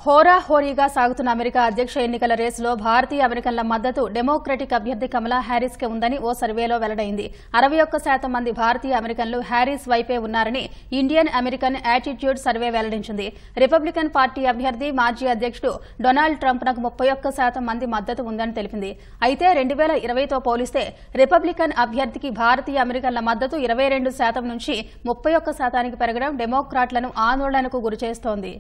హోరాహోరీగా సాగుతున్న అమెరికా అధ్యక్ష ఎన్నికల రేసులో భారతీయ అమెరికన్ల మద్దతు డెమోక్రటిక్ అభ్యర్థి కమలా హ్యారిస్ కే ఉందని ఓ సర్వేలో వెల్లడైంది. 61% మంది భారతీయ అమెరికన్లు హ్యారిస్ వైపే ఉన్నారని ఇండియన్ అమెరికన్ యాటిట్యూడ్ సర్వే వెల్లడించింది. రిపబ్లికన్ పార్టీ అభ్యర్థి మాజీ అధ్యక్షుడు డొనాల్డ్ ట్రంప్నకు 31% మంది మద్దతు ఉందని తెలిపింది. అయితే 2020తో పోలిస్తే రిపబ్లికన్ అభ్యర్థికి భారతీయ అమెరికన్ల మద్దతు 22% నుంచి 31%కి పెరగడం డెమోక్రాట్లను ఆందోళనకు గురిచేస్తోంది.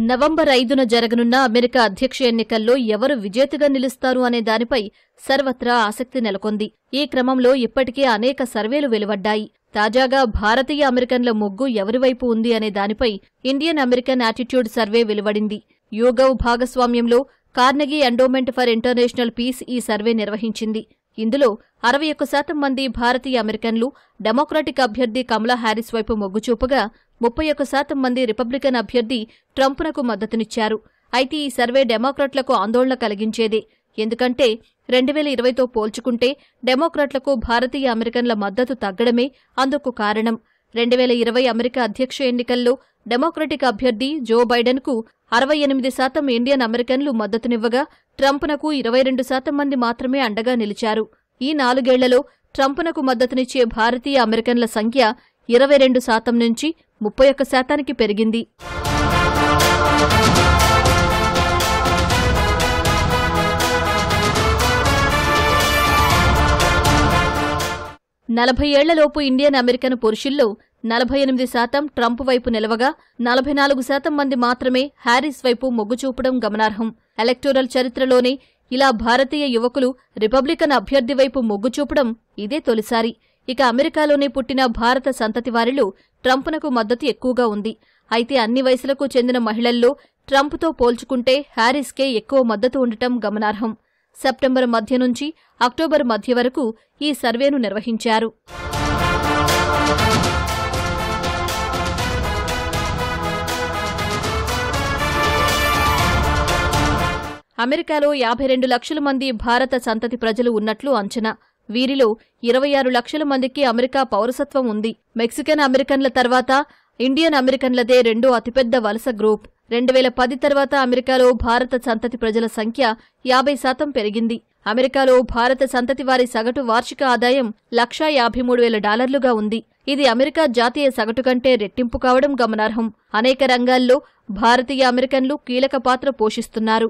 నవంబర్ 5న జరగనున్న అమెరికా అధ్యక్ష ఎన్నికల్లో ఎవరు విజేతగా నిలుస్తారు అనే దానిపై సర్వత్రా ఆసక్తి నెలకొంది. ఈ క్రమంలో ఇప్పటికే అనేక సర్వేలు వెలువడ్డాయి. తాజాగా భారతీయ అమెరికన్ల మొగ్గు ఎవరివైపు ఉంది అనే దానిపై ఇండియన్ అమెరికన్ యాటిట్యూడ్ సర్వే వెలువడింది. యూగవ్ భాగస్వామ్యంలో Carnegie endowment for international peace ఈ సర్వే నిర్వహించింది. ఇందులో 61% మంది భారతీయ అమెరికన్లు డెమోక్రటిక్ అభ్యర్థి కమలా హ్యారిస్ వైపు మొగ్గు చూపగా 31% మంది రిపబ్లికన్ అభ్యర్థి ట్రంప్నకు మద్దతునిచ్చారు. అయితే ఈ సర్వే డెమోక్రాట్లకు ఆందోళన కలిగించేదే. ఎందుకంటే 2020తో పోల్చుకుంటే డెమోక్రాట్లకు భారతీయ అమెరికన్ల మద్దతు తగ్గడమే అందుకు కారణం. 2020 అమెరికా అధ్యక్ష ఎన్నికల్లో డెమోక్రటిక్ అభ్యర్థి జో బైడెన్కు 68% ఇండియన్ అమెరికన్లు మద్దతునివ్వగా ట్రంప్నకు 22% మంది మాత్రమే అండగా నిలిచారు. ఈ 4 ఏళ్లలో ట్రంప్నకు మద్దతునిచ్చే భారతీయ అమెరికన్ల సంఖ్య 22% నుంచి 31%కి పెరిగింది. నలభై ఏళ్లలోపు ఇండియన్ అమెరికన్ పురుషుల్లో 48% ట్రంప్ వైపు నిలవగా 44% మంది మాత్రమే హ్యారిస్ వైపు మొగ్గు చూపడం గమనార్హం. ఎలక్టోరల్ చరిత్రలోనే ఇలా భారతీయ యువకులు రిపబ్లికన్ అభ్యర్థి వైపు మొగ్గు చూపడం ఇదే తొలిసారి. ఇక అమెరికాలోనే పుట్టిన భారత సంతతి వారిలో ట్రంప్నకు మద్దతు ఎక్కువగా ఉంది. అయితే అన్ని వయసులకు చెందిన మహిళల్లో ట్రంప్తో పోల్చుకుంటే హ్యారిస్కే ఎక్కువ మద్దతు ఉండటం గమనార్హం. సెప్టెంబర్ మధ్య నుంచి అక్టోబర్ మధ్య వరకు ఈ సర్వేను నిర్వహించారు. అమెరికాలో 52 లక్షల మంది భారత సంతతి ప్రజలు ఉన్నట్లు అంచనా. వీరిలో 26 లక్షల మందికి అమెరికా పౌరసత్వం ఉంది. మెక్సికన్ అమెరికన్ల తర్వాత ఇండియన్ అమెరికన్లదే రెండో అతిపెద్ద వలస గ్రూప్. 2010 తర్వాత అమెరికాలో భారత సంతతి ప్రజల సంఖ్య 50% పెరిగింది. అమెరికాలో భారత సంతతి వారి సగటు వార్షిక ఆదాయం $153,000 ఉంది. ఇది అమెరికా జాతీయ సగటు కంటే రెట్టింపు కావడం గమనార్హం. అనేక రంగాల్లో భారతీయ అమెరికన్లు కీలక పాత్ర పోషిస్తున్నారు.